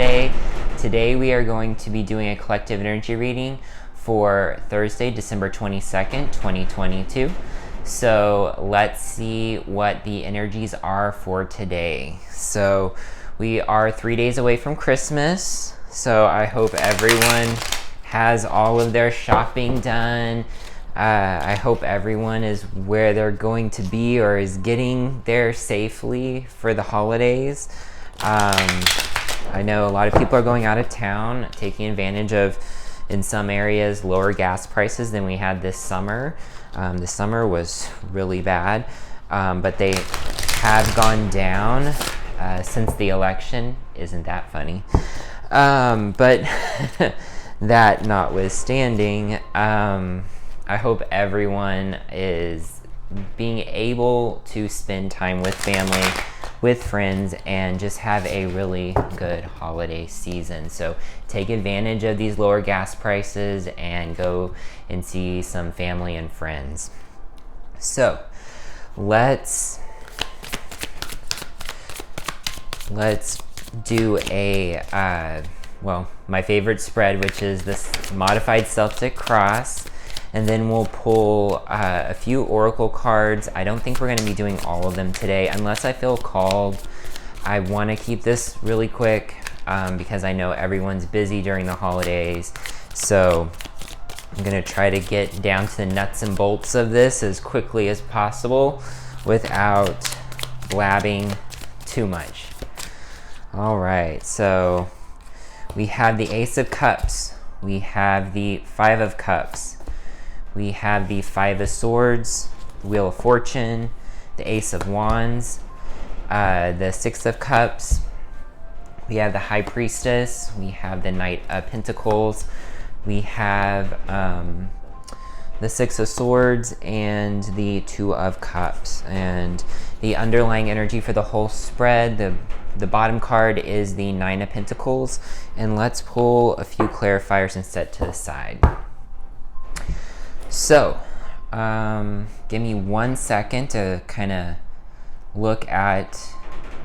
today. Today we are going to be doing a collective energy reading for Thursday, December 22nd, 2022. So let's see what the energies are for today. So we are 3 days away from Christmas. So I hope everyone has all of their shopping done. I hope everyone is where they're going to be or is getting there safely for the holidays. I know a lot of people are going out of town, taking advantage of, in some areas, lower gas prices than we had this summer. This summer was really bad, but they have gone down since the election. Isn't that funny? But that notwithstanding, I hope everyone is being able to spend time with family, with friends, and just have a really good holiday season. So take advantage of these lower gas prices and go and see some family and friends. So let's do a, well, my favorite spread, which is this modified Celtic cross. And then we'll pull a few oracle cards. I don't think we're going to be doing all of them today unless I feel called. I want to keep this really quick because I know everyone's busy during the holidays. So I'm going to try to get down to the nuts and bolts of this as quickly as possible without blabbing too much. All right, so we have the Ace of Cups. We have the Five of Cups. We have the Five of Swords, the Wheel of Fortune, the Ace of Wands, the Six of Cups. We have the High Priestess. We have the Knight of Pentacles. We have the Six of Swords and the Two of Cups. And the underlying energy for the whole spread, the bottom card is the Nine of Pentacles. And let's pull a few clarifiers and set to the side. So, give me 1 second to kind of look at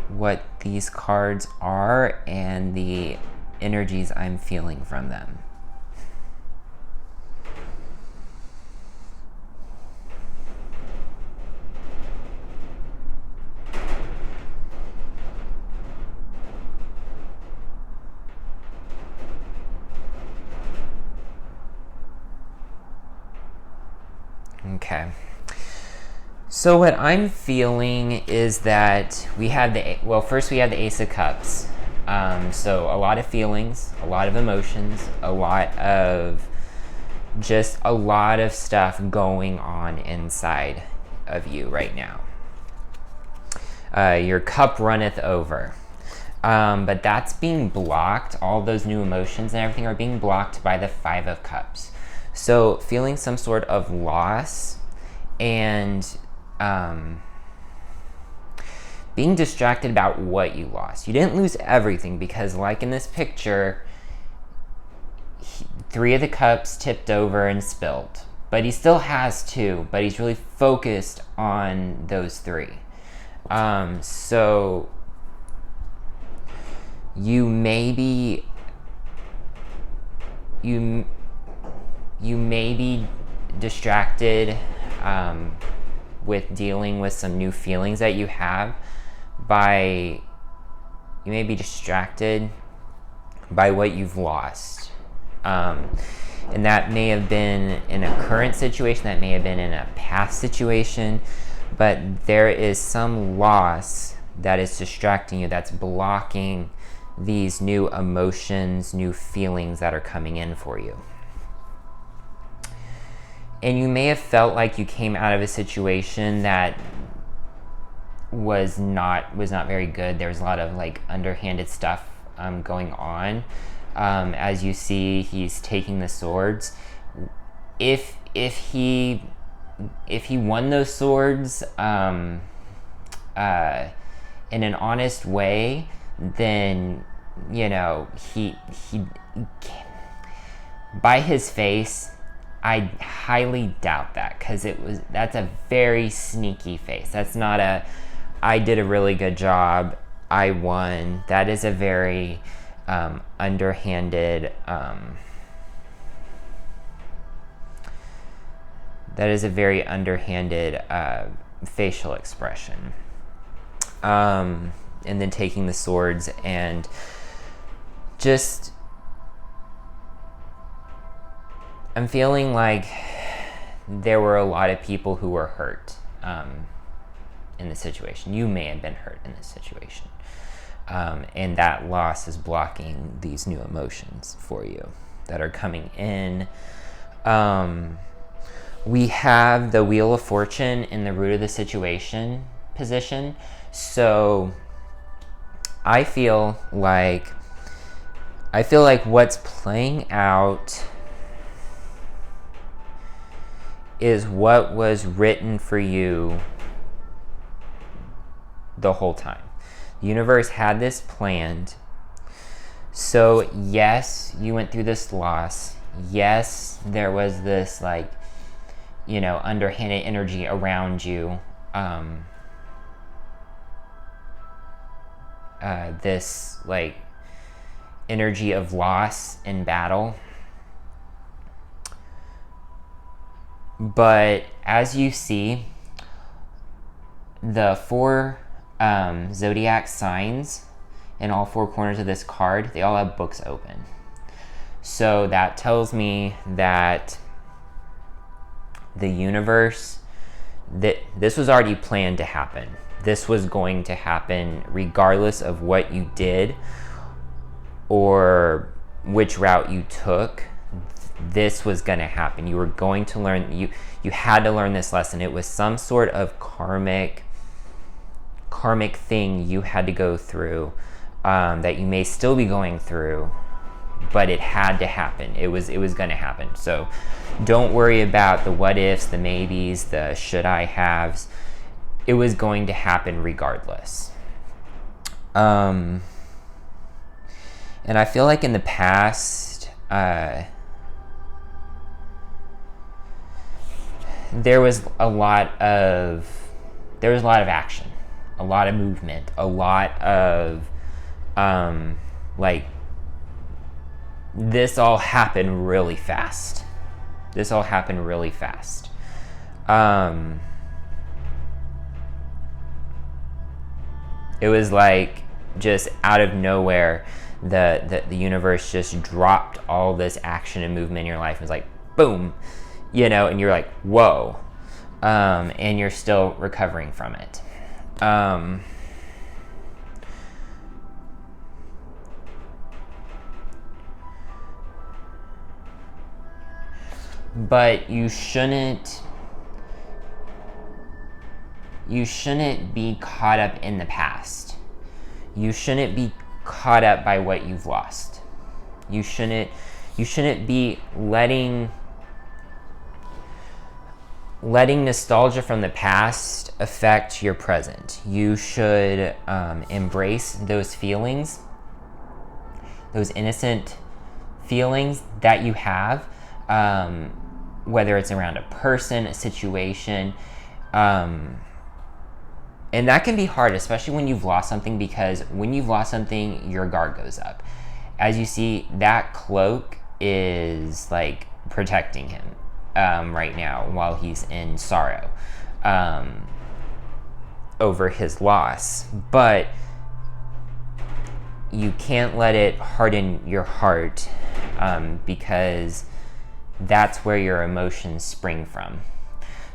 what these cards are and the energies I'm feeling from them. Okay, so what I'm feeling is that we have first we have the Ace of Cups. So a lot of feelings, a lot of emotions, a lot of stuff going on inside of you right now. Your cup runneth over. But that's being blocked. All those new emotions and everything are being blocked by the Five of Cups. So feeling some sort of loss and being distracted about what you lost. You didn't lose everything because, like in this picture, Three of the Cups tipped over and spilled. But he still has two, but he's really focused on those three. So you may be distracted with dealing with some new feelings that you have you may be distracted by what you've lost. And that may have been in a current situation, that may have been in a past situation, but there is some loss that is distracting you, that's blocking these new emotions, new feelings that are coming in for you. And you may have felt like you came out of a situation that was not very good. There was a lot of like underhanded stuff going on. As you see, he's taking the swords. If he won those swords in an honest way, then he by his face, I highly doubt that, because that's a very sneaky face. That's not a I did a really good job, I won. That is a very underhanded, that is a very underhanded facial expression. And then taking the swords and just, I'm feeling like there were a lot of people who were hurt in this situation. You may have been hurt in this situation. And that loss is blocking these new emotions for you that are coming in. We have the Wheel of Fortune in the root of the situation position. So I feel like what's playing out is what was written for you the whole time. The universe had this planned. So yes, you went through this loss. Yes, there was this like, you know, underhanded energy around you. This like energy of loss in battle. But as you see, the 4 zodiac signs in all 4 corners of this card, they all have books open. So that tells me that the universe, that this was already planned to happen. This was going to happen regardless of what you did or which route you took. This was going to happen. You were going to learn, you had to learn this lesson. It was some sort of karmic thing you had to go through, that you may still be going through, but it had to happen. It was going to happen. So don't worry about the what ifs, the maybes, the should I haves. It was going to happen regardless. And I feel like in the past, there was a lot of action, a lot of movement, a lot of like, this all happened really fast. It was like just out of nowhere, the universe just dropped all this action and movement in your life. It was like boom, you know, and you're like, whoa, and you're still recovering from it. But you shouldn't be caught up in the past. You shouldn't be caught up by what you've lost. You shouldn't be letting nostalgia from the past affect your present. You should embrace those feelings, those innocent feelings that you have, whether it's around a person, a situation, and that can be hard, especially when you've lost something, because when you've lost something, your guard goes up. As you see, that cloak is like protecting him right now while he's in sorrow over his loss. But you can't let it harden your heart, because that's where your emotions spring from.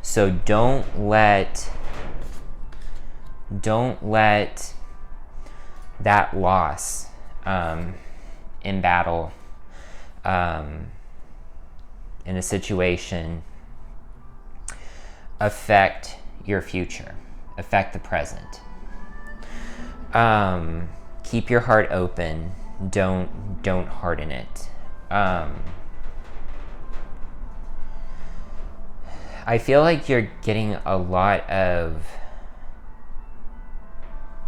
So don't let that loss in battle, in a situation, affect your future, affect the present. Keep your heart open. Don't harden it. I feel like you're getting a lot of,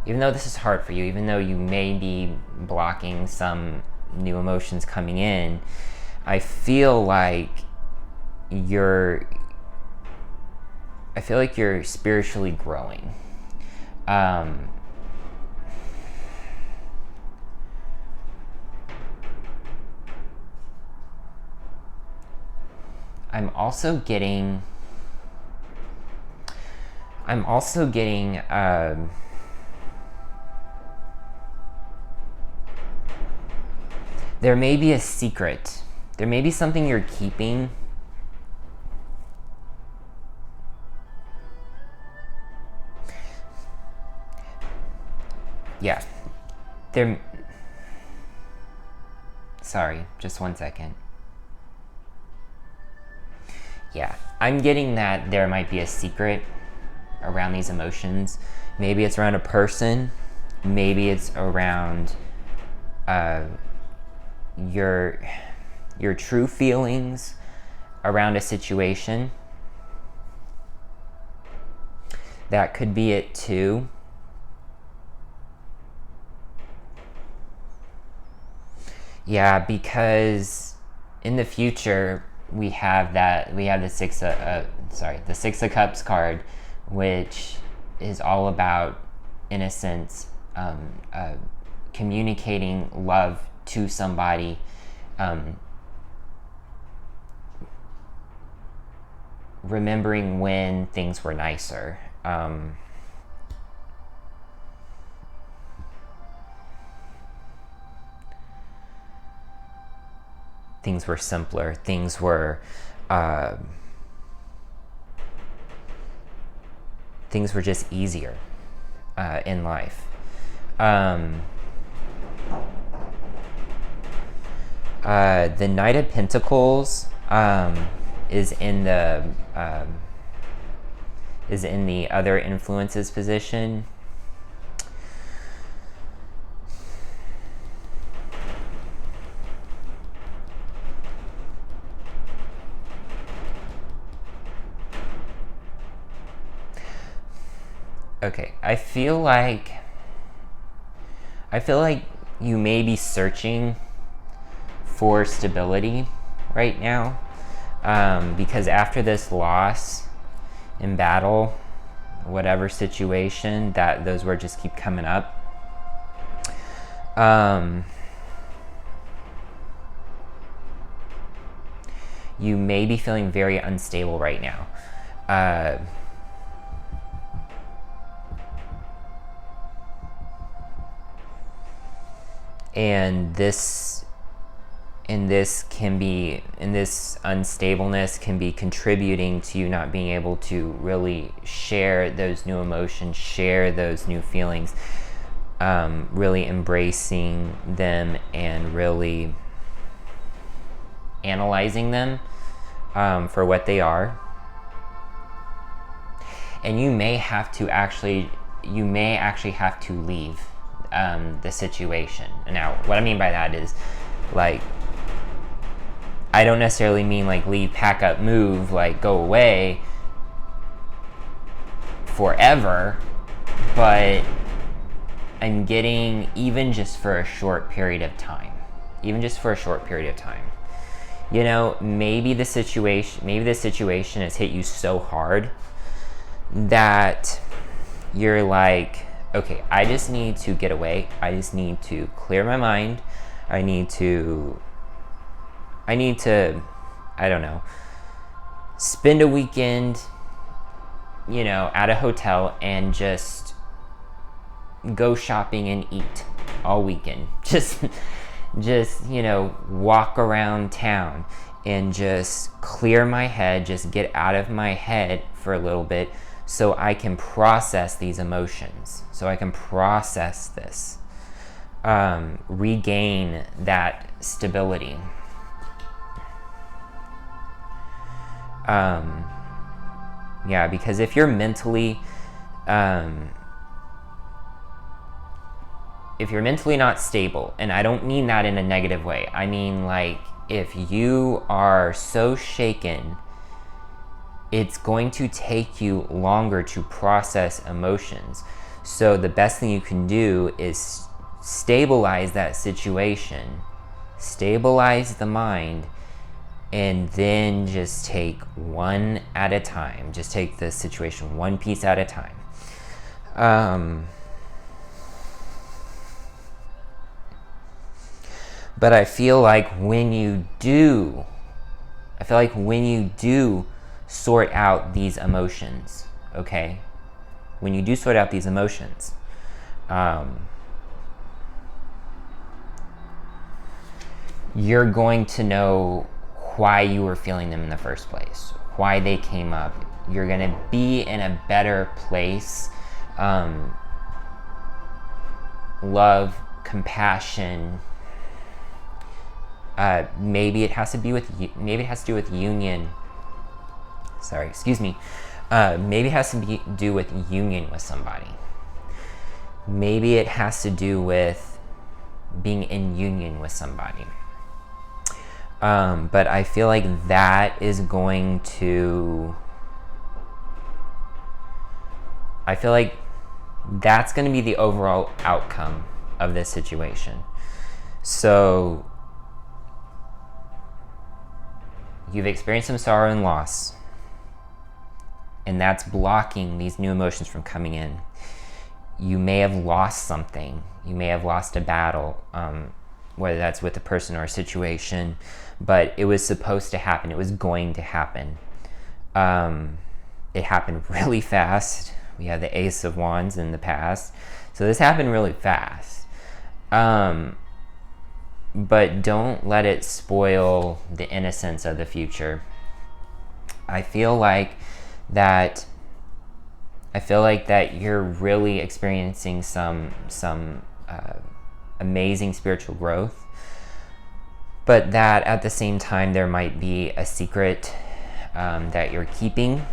even though this is hard for you, even though you may be blocking some new emotions coming in, I feel like you're spiritually growing. I'm also getting there may be a secret. There may be something you're keeping. Yeah. Sorry, just one second. Yeah, I'm getting that there might be a secret around these emotions. Maybe it's around a person. Maybe it's around your true feelings around a situation. That could be it too. Yeah, because in the future we have the Six of Cups card, which is all about, in a sense, communicating love to somebody, remembering when things were nicer. Things were simpler. Things were just easier in life. The Knight of Pentacles is in the other influences position. Okay, I feel like you may be searching for stability right now, because after this loss in battle, whatever situation, that those words just keep coming up. You may be feeling very unstable right now. And this unstableness can be contributing to you not being able to really share those new emotions, share those new feelings, really embracing them and really analyzing them for what they are. And you may actually have to leave the situation. Now, what I mean by that is, like, I don't necessarily mean like leave, pack up, move, like go away forever, but I'm getting even just for a short period of time. You know, maybe the situation has hit you so hard that you're like, okay, I just need to get away. I just need to clear my mind. I need to, I don't know, spend a weekend, you know, at a hotel and just go shopping and eat all weekend. Just, you know, walk around town and just clear my head, just get out of my head for a little bit so I can process these emotions, so I can process this. Regain that stability. Yeah, because if you're mentally not stable, and I don't mean that in a negative way, I mean like if you are so shaken, it's going to take you longer to process emotions. So the best thing you can do is stabilize that situation, stabilize the mind, and then just take one at a time. Just take the situation one piece at a time. But I feel like when you do I feel like when you do sort out these emotions, okay, when you do sort out these emotions, you're going to know why you were feeling them in the first place, why they came up. You're going to be in a better place. Love, compassion. Maybe it has to do with union. Sorry, excuse me. Maybe it has to do with union with somebody. Maybe it has to do with being in union with somebody. But I feel like that is going to... I feel like that's going to be the overall outcome of this situation. So you've experienced some sorrow and loss, and that's blocking these new emotions from coming in. You may have lost something. You may have lost a battle, whether that's with a person or a situation, but it was supposed to happen. It was going to happen. It happened really fast. We had the Ace of Wands in the past. So this happened really fast. But don't let it spoil the innocence of the future. I feel like that you're really experiencing some amazing spiritual growth, but that at the same time there might be a secret that you're keeping.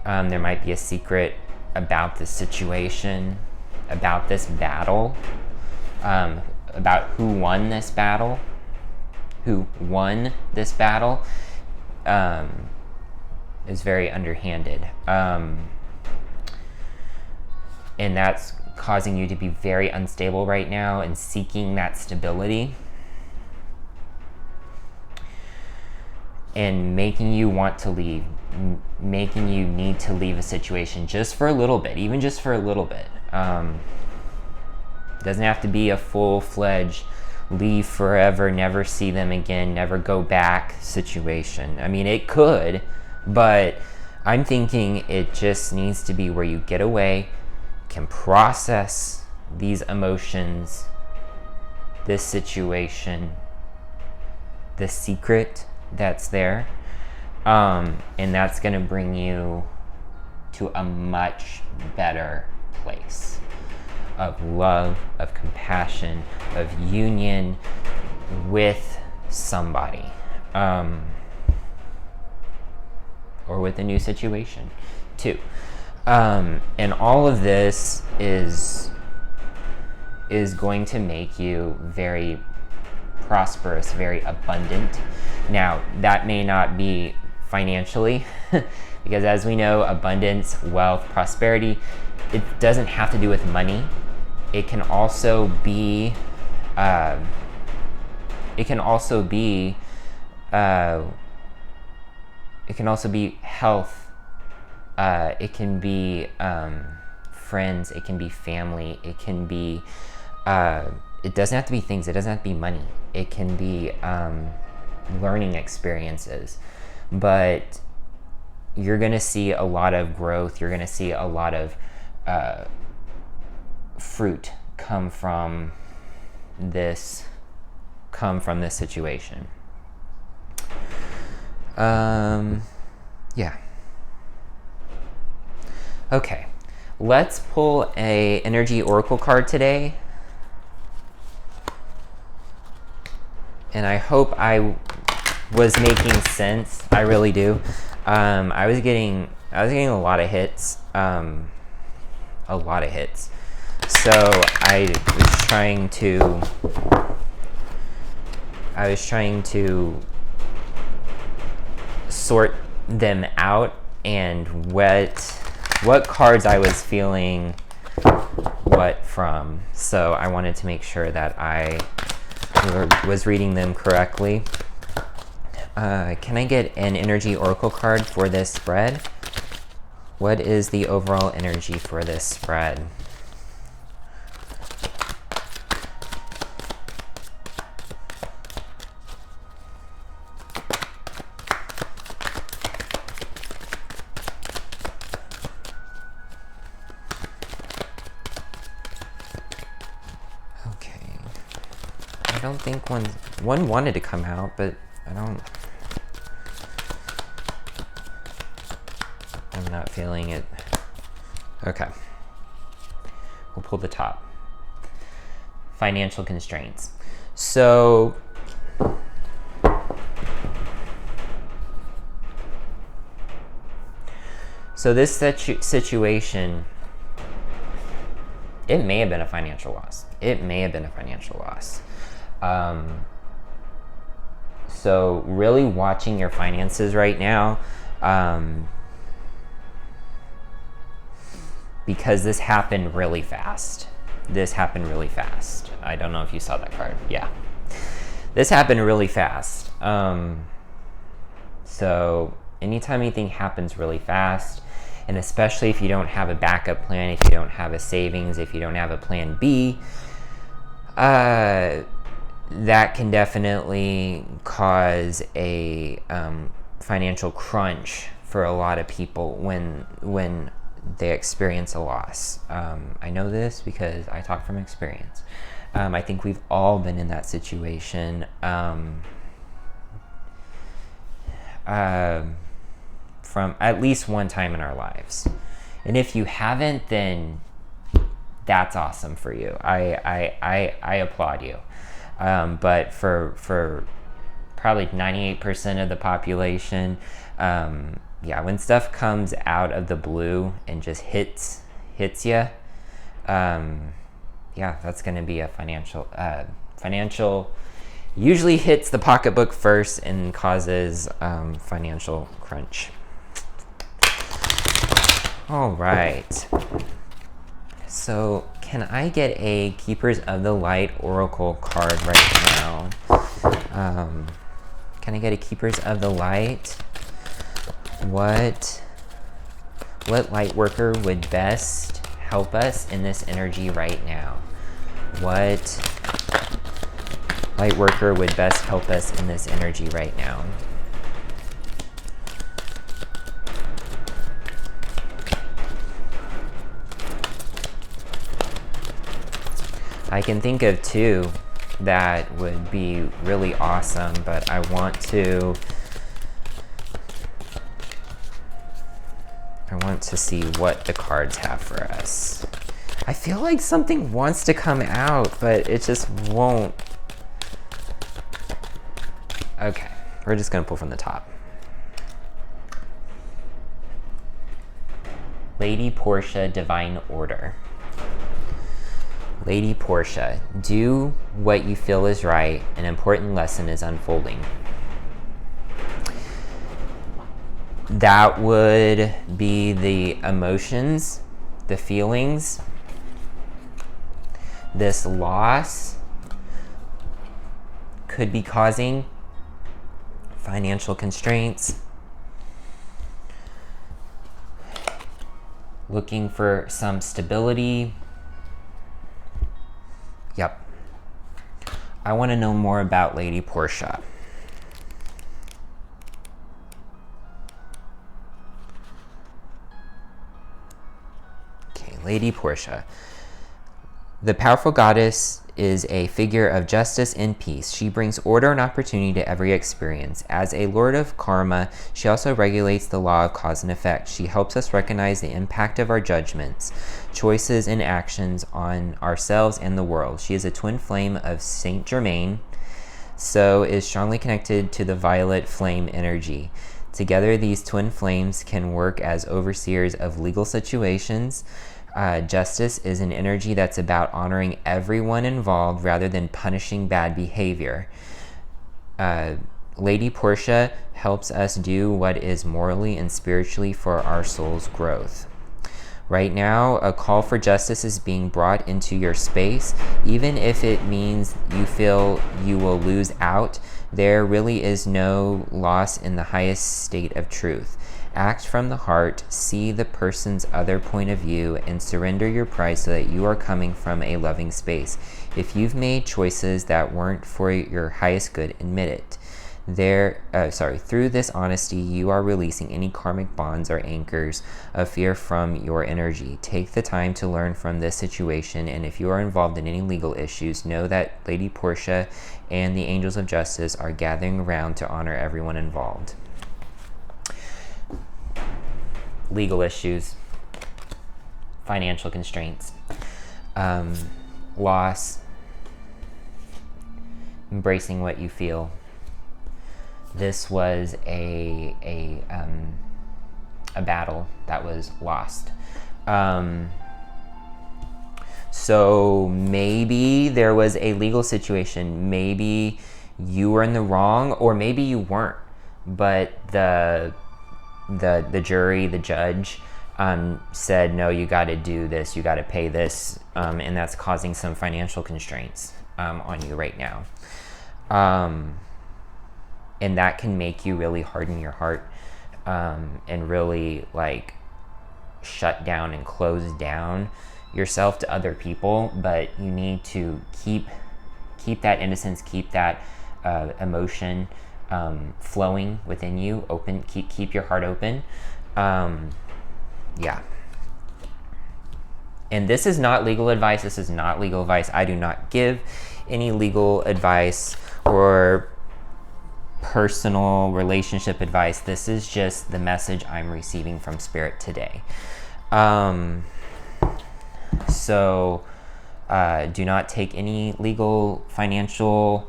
There might be a secret about this situation, about this battle, about who won this battle. Is very underhanded. And that's causing you to be very unstable right now and seeking that stability. And making you want to leave, making you need to leave a situation just for a little bit, even just for a little bit. Doesn't have to be a full-fledged leave forever, never see them again, never go back situation. I mean, it could, but I'm thinking it just needs to be where you get away, can process these emotions, this situation, the secret that's there, and that's going to bring you to a much better place of love, of compassion, of union with somebody, or with a new situation too. And all of this is going to make you very prosperous, very abundant. Now, that may not be financially, because as we know, abundance, wealth, prosperity, it doesn't have to do with money. It can also be, health. It can also be friends. It can be family. It can be, it doesn't have to be things. It doesn't have to be money. It can be learning experiences. But you're going to see a lot of growth. You're going to see a lot of fruit come from this situation. Yeah. Okay. Let's pull a energy oracle card today. And I hope I was making sense. I really do. I was getting a lot of hits. So I was trying to sort them out and what cards I was feeling what from. So I wanted to make sure that I was reading them correctly. Can I get an energy oracle card for this spread? What is the overall energy for this spread? don't think one wanted to come out, but I'm not feeling it. Okay. We'll pull the top. Financial constraints. So this situation, it may have been a financial loss. So really watching your finances right now, because this happened really fast. I don't know if you saw that card. Yeah. This happened really fast. So anytime anything happens really fast, and especially if you don't have a backup plan, if you don't have a savings, if you don't have a plan B, that can definitely cause a financial crunch for a lot of people when they experience a loss. I know this because I talk from experience. I think we've all been in that situation. From at least one time in our lives. And if you haven't, then that's awesome for you. I applaud you. But for probably 98% of the population, yeah, when stuff comes out of the blue and just hits you, yeah, that's going to be a financial usually hits the pocketbook first and causes financial crunch. All right. So can I get a Keepers of the Light Oracle card right now? Can I get a Keepers of the Light? What light worker would best help us in this energy right now? What light worker would best help us in this energy right now? I can think of two that would be really awesome, but I want to see what the cards have for us. I feel like something wants to come out, but it just won't. Okay, we're just gonna pull from the top. Lady Portia, Divine Order. Lady Portia, do what you feel is right. An important lesson is unfolding. That would be the emotions, the feelings. This loss could be causing financial constraints. Looking for some stability. Yep. I want to know more about Lady Portia. Okay, Lady Portia. The powerful goddess is a figure of justice and peace. She brings order and opportunity to every experience. As a lord of karma, she also regulates the law of cause and effect. She helps us recognize the impact of our judgments, choices, and actions on ourselves and the world. She is a twin flame of Saint Germain, so is strongly connected to the violet flame energy. Together, these twin flames can work as overseers of legal situations. Justice is an energy that's about honoring everyone involved rather than punishing bad behavior. Lady Portia helps us do what is morally and spiritually for our soul's growth. Right now, a call for justice is being brought into your space. Even if it means you feel you will lose out, there really is no loss in the highest state of truth. Act from the heart, see the person's other point of view, and surrender your pride so that you are coming from a loving space. If you've made choices that weren't for your highest good, admit it. Through this honesty, you are releasing any karmic bonds or anchors of fear from your energy. Take the time to learn from this situation, and if you are involved in any legal issues, know that Lady Portia and the Angels of Justice are gathering around to honor everyone involved. Legal issues, financial constraints, loss, embracing what you feel. This was a battle that was lost. So maybe there was a legal situation. Maybe you were in the wrong, or maybe you weren't. But the jury, the judge, said, no, you got to do this. You got to pay this, and that's causing some financial constraints on you right now. And that can make you really harden your heart, and really like shut down and close down yourself to other people. But you need to keep that innocence, keep that emotion flowing within you, open, keep your heart open. Yeah. And this is not legal advice. This is not legal advice. I do not give any legal advice or personal relationship advice. This is just the message I'm receiving from Spirit today. So do not take any legal, financial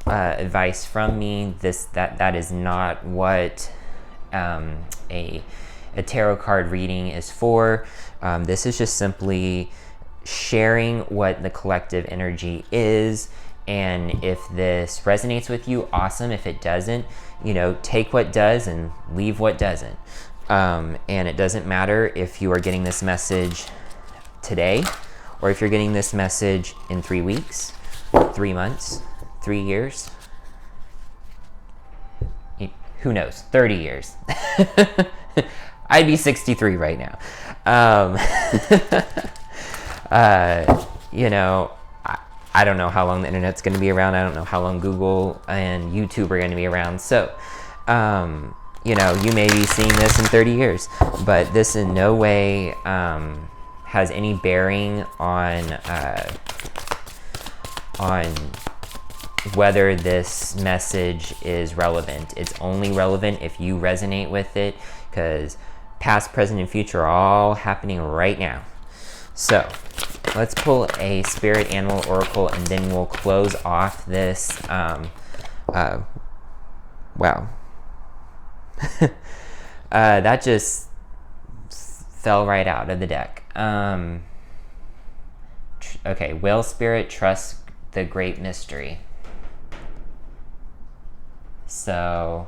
advice from me. That is not what a tarot card reading is for. This is just simply sharing what the collective energy is. And if this resonates with you, awesome. If it doesn't, take what does and leave what doesn't. And it doesn't matter if you are getting this message today, or if you're getting this message in 3 weeks, 3 months, 3 years. Who knows? 30 years. I'd be 63 right now. I don't know how long the internet's going to be around. I don't know how long Google and YouTube are going to be around. So, you may be seeing this in 30 years, but this in no way has any bearing on whether this message is relevant. It's only relevant if you resonate with it, because past, present, and future are all happening right now. So let's pull a spirit animal oracle, and then we'll close off this. Wow. That just fell right out of the deck. Okay, whale spirit, trust the great mystery. So,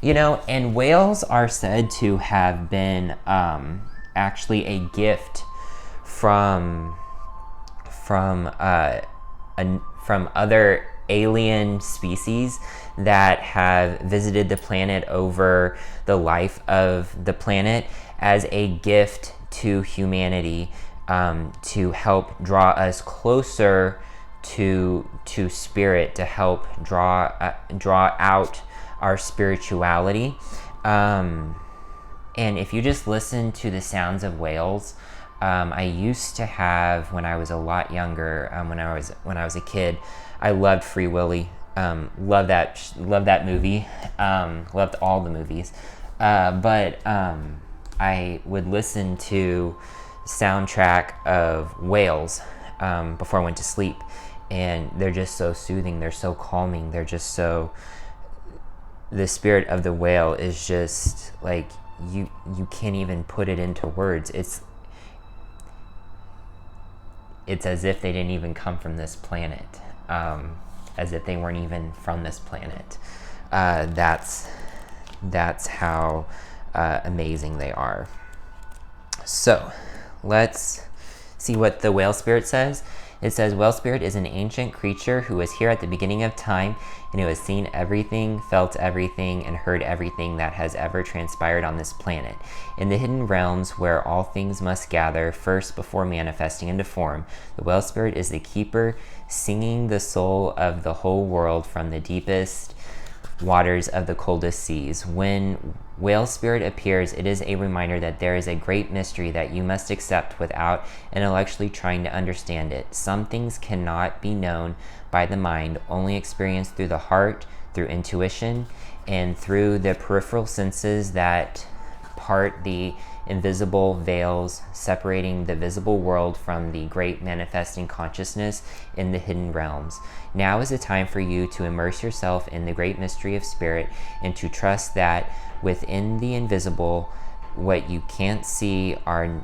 and whales are said to have been actually a gift from other alien species that have visited the planet over the life of the planet as a gift to humanity, to help draw us closer to spirit, to help draw out our spirituality. And if you just listen to the sounds of whales, I used to have, when I was a lot younger, when I was a kid, I loved Free Willy. Loved that movie. Loved all the movies. But I would listen to soundtrack of whales before I went to sleep, and they're just so soothing. They're so calming. They're just so. The spirit of the whale is just like. You can't even put it into words. It's as if they didn't even come from this planet, as if they weren't even from this planet. That's how amazing they are. So let's see what the whale spirit says. It says, whale spirit is an ancient creature who was here at the beginning of time, and who has seen everything, felt everything, and heard everything that has ever transpired on this planet. In the hidden realms where all things must gather first before manifesting into form, the whale spirit is the keeper, singing the soul of the whole world from the deepest waters of the coldest seas. When whale spirit appears, it is a reminder that there is a great mystery that you must accept without intellectually trying to understand it. Some things cannot be known by the mind, only experienced through the heart, through intuition, and through the peripheral senses that part the invisible veils separating the visible world from the great manifesting consciousness in the hidden realms. Now is the time for you to immerse yourself in the great mystery of spirit and to trust that within the invisible, what you can't see are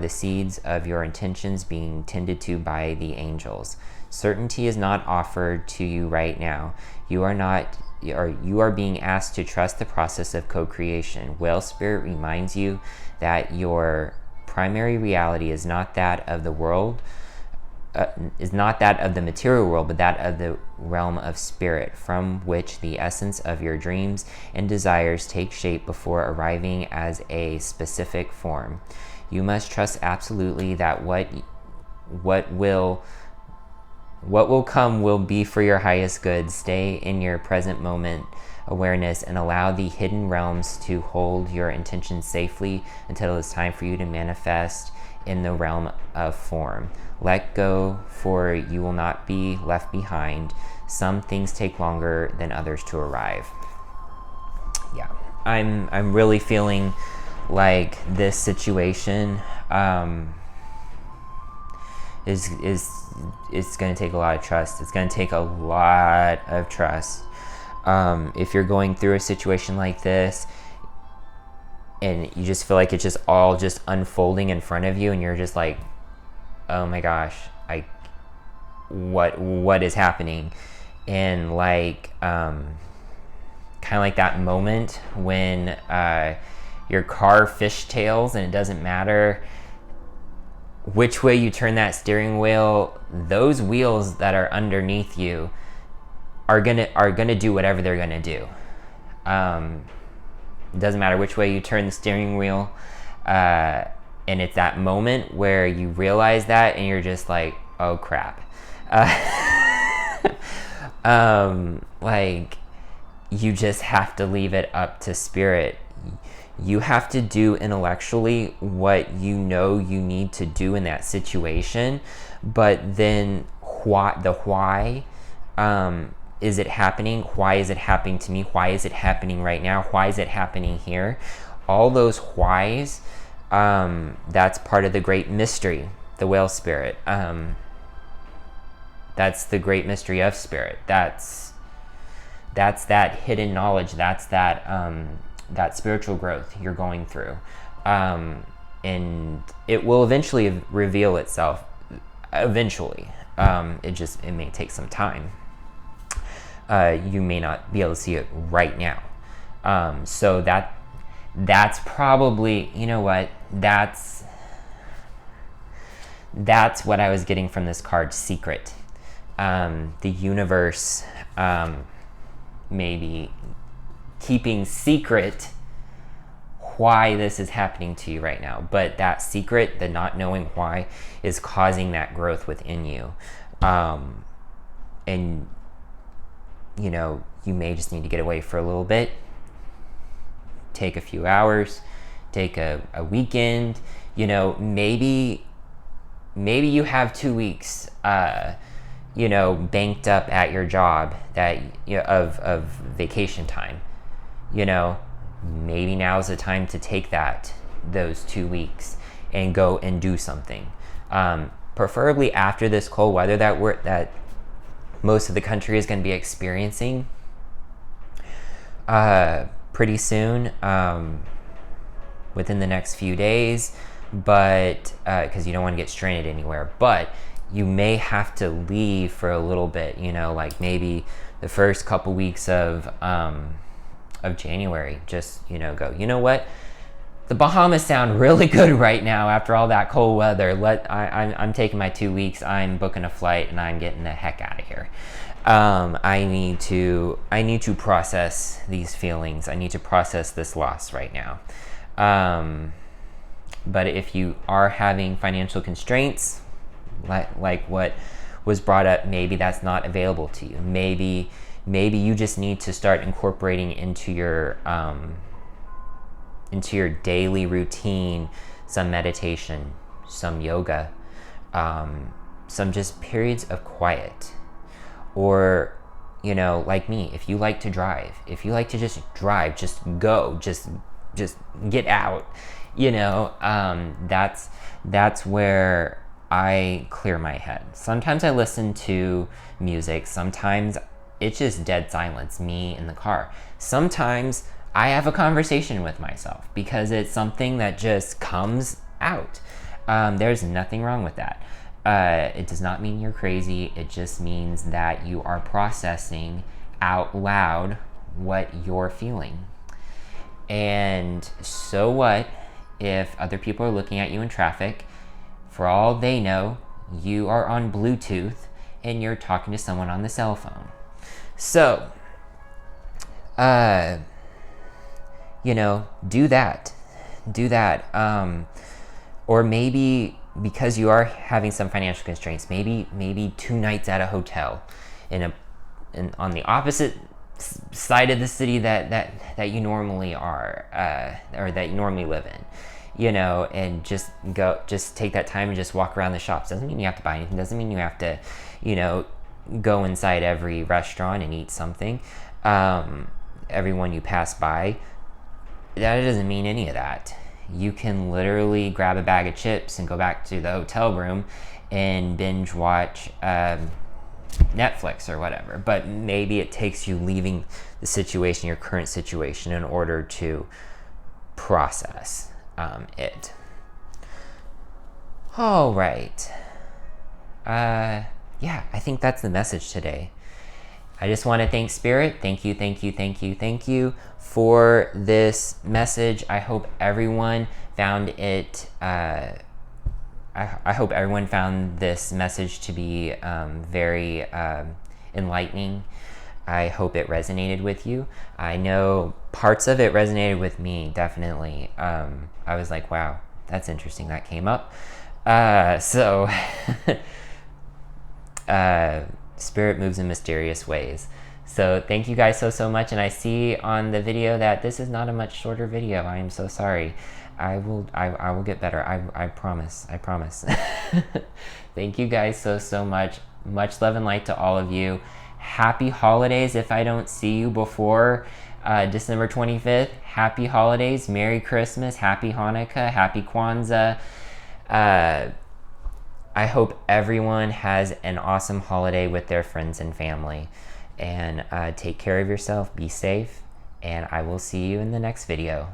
the seeds of your intentions being tended to by the angels. Certainty is not offered to you right now. You are being asked to trust the process of co-creation. Whale spirit reminds you that your primary reality is not that of the world, is not that of the material world, but that of the realm of spirit, from which the essence of your dreams and desires take shape before arriving as a specific form. You must trust absolutely that what will come will be for your highest good. Stay in your present moment awareness and allow the hidden realms to hold your intentions safely until it is time for you to manifest in the realm of form. Let go, for you will not be left behind. Some things take longer than others to arrive. Yeah, I'm really feeling like this situation is going to take a lot of trust. It's going to take a lot of trust. If you're going through a situation like this and you just feel like it's just all just unfolding in front of you and you're just like, oh my gosh, what is happening? And like kind of like that moment when your car fishtails and it doesn't matter which way you turn that steering wheel, those wheels that are underneath you are gonna do whatever they're gonna do. It doesn't matter which way you turn the steering wheel, and it's that moment where you realize that and you're just like, oh crap. Like you just have to leave it up to spirit. You have to do intellectually what you know you need to do in that situation, but then why is it happening? Why is it happening to me? Why is it happening right now? Why is it happening here? All those whys, that's part of the great mystery, the whale spirit. That's the great mystery of spirit. That's that hidden knowledge. That's that spiritual growth you're going through. And it will eventually reveal itself. Eventually. It may take some time. You may not be able to see it right now. So that's probably, you know what, that's what I was getting from this card, secret. The universe maybe keeping secret why this is happening to you right now, but that secret, the not knowing why, is causing that growth within you. And you know, you may just need to get away for a little bit, take a few hours, take a weekend, you know, maybe you have 2 weeks you know, banked up at your job that, you know, of vacation time. You know, maybe now's the time to take those 2 weeks and go and do something. Preferably after this cold weather that most of the country is going to be experiencing pretty soon, within the next few days, but because you don't want to get stranded anywhere. But you may have to leave for a little bit, you know, like maybe the first couple weeks of January, just, you know, go, you know what, the Bahamas sound really good right now after all that cold weather. I'm taking my 2 weeks, I'm booking a flight, and I'm getting the heck out of here. I need to process these feelings. I need to process this loss right now. But if you are having financial constraints, like what was brought up, maybe that's not available to you. Maybe you just need to start incorporating into your daily routine some meditation, some yoga, some just periods of quiet. Or, you know, like me, if you like to drive, if you like to just drive, just go, just get out, you know, that's where I clear my head. Sometimes I listen to music, sometimes it's just dead silence, me in the car. Sometimes I have a conversation with myself because it's something that just comes out. There's nothing wrong with that. It does not mean you're crazy. It just means that you are processing out loud what you're feeling. And so what if other people are looking at you in traffic? For all they know, you are on Bluetooth and you're talking to someone on the cell phone. So, you know, do that. Or maybe because you are having some financial constraints, maybe 2 nights at a hotel on the opposite side of the city that you normally are, or that you normally live in, you know, and just take that time and just walk around the shops. Doesn't mean you have to buy anything. Doesn't mean you have to, you know, go inside every restaurant and eat something, everyone you pass by. That doesn't mean any of that. You can literally grab a bag of chips and go back to the hotel room and binge watch Netflix or whatever. But maybe it takes you leaving the situation, your current situation, in order to process it. All right. Yeah, I think that's the message today. I just want to thank Spirit. Thank you for this message. I hope everyone found it, I hope everyone found this message to be very enlightening. I hope it resonated with you. I know parts of it resonated with me, definitely. I was like, wow, that's interesting, that came up. Spirit moves in mysterious ways. So thank you guys so much, and I see on the video that this is not a much shorter video. I am so sorry. I will get better. I promise. Thank you guys so much. Much love and light to all of you. Happy holidays if I don't see you before December 25th. Happy holidays, Merry Christmas, Happy Hanukkah, Happy Kwanzaa. I hope everyone has an awesome holiday with their friends and family. And take care of yourself, be safe, and I will see you in the next video.